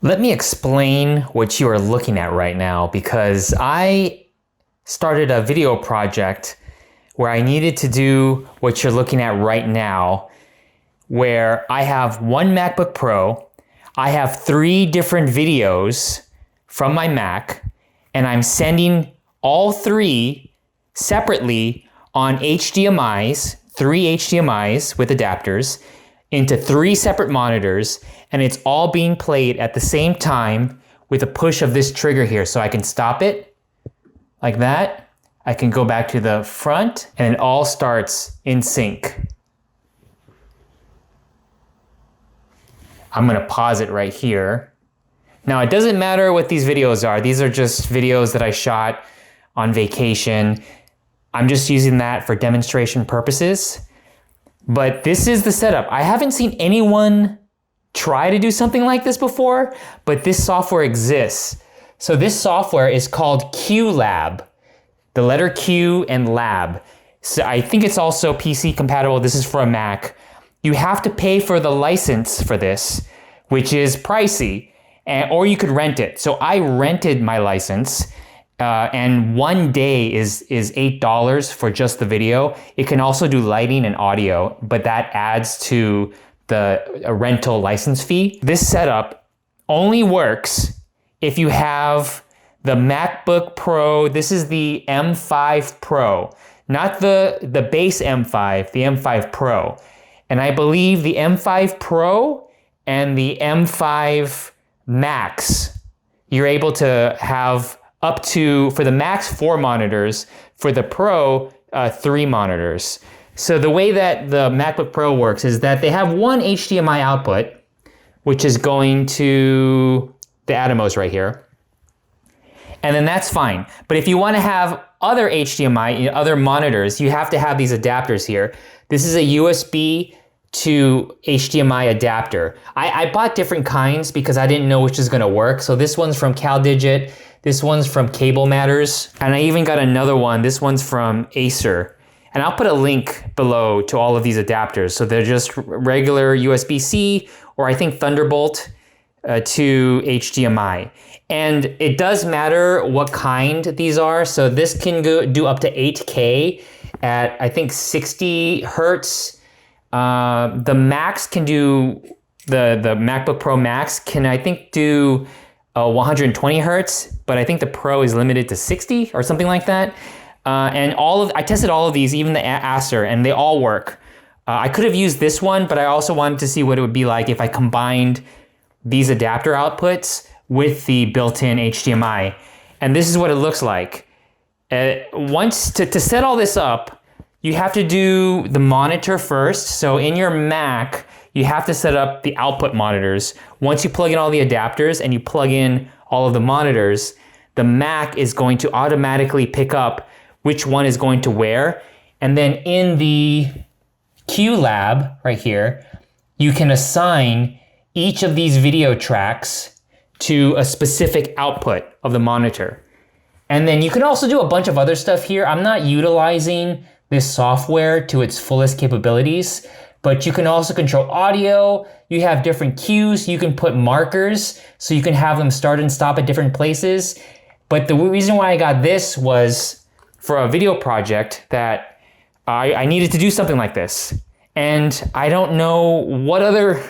Let me explain what you are looking at right now, because I started a video project where I needed to do what you're looking at right now, where I have one MacBook Pro, I have 3 different videos from my Mac, and I'm sending all 3 separately on HDMIs, 3 HDMIs with adapters, into 3 separate monitors, and it's all being played at the same time with a push of this trigger here. So I can stop it like that. I can go back to the front, and it all starts in sync. I'm gonna pause it right here. Now, it doesn't matter what these videos are. These are just videos that I shot on vacation. I'm just using that for demonstration purposes. But this is the setup. I haven't seen anyone try to do something like this before, but this software exists. So this software is called QLab, the letter Q and Lab. So I think it's also PC compatible. This is for a Mac. You have to pay for the license for this, which is pricey, or you could rent it. So I rented my license. And 1 day is $8 for just the video. It can also do lighting and audio, but that adds to the rental license fee. This setup only works if you have the MacBook Pro. This is the M5 Pro, not the base M5, the M5 Pro. And I believe the M5 Pro and the M5 Max, you're able to have up to, for the Max, 4 monitors, for the Pro, 3 monitors. So the way that the MacBook Pro works is that they have one HDMI output, which is going to the Atomos right here. And then that's fine. But if you want to have other HDMI, other monitors, you have to have these adapters here. This is a USB to HDMI adapter. I bought different kinds because I didn't know which is going to work. So this one's from CalDigit. This one's from Cable Matters, and I even got another one. This one's from Acer. And I'll put a link below to all of these adapters. So they're just regular USB-C, or I think Thunderbolt to HDMI. And it does matter what kind these are. So this can do up to 8K at, I think, 60 hertz. The Max can do, the MacBook Pro Max can, I think, do 120 hertz, but I think the Pro is limited to 60 or something like that. And I tested all of these, even the Acer, and they all work. I could have used this one, but I also wanted to see what it would be like if I combined these adapter outputs with the built-in HDMI. And this is what it looks like. Once to set all this up, you have to do the monitor first. So in your Mac, you have to set up the output monitors. Once you plug in all the adapters and you plug in all of the monitors, the Mac is going to automatically pick up which one is going to where. And then in the QLab right here, you can assign each of these video tracks to a specific output of the monitor. And then you can also do a bunch of other stuff here. I'm not utilizing this software to its fullest capabilities, but you can also control audio. You have different cues. You can put markers so you can have them start and stop at different places. But the reason why I got this was for a video project that I needed to do something like this. And I don't know what other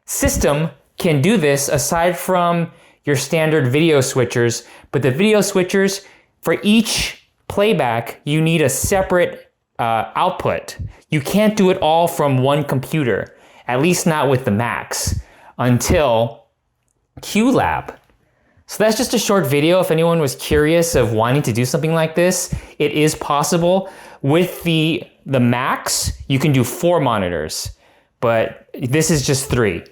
system can do this aside from your standard video switchers. But the video switchers, for each playback, you need a separate output. You can't do it all from one computer, at least not with the Macs, until QLab. So that's just a short video. If anyone was curious of wanting to do something like this, it is possible. With the Macs, you can do 4 monitors, but this is just 3.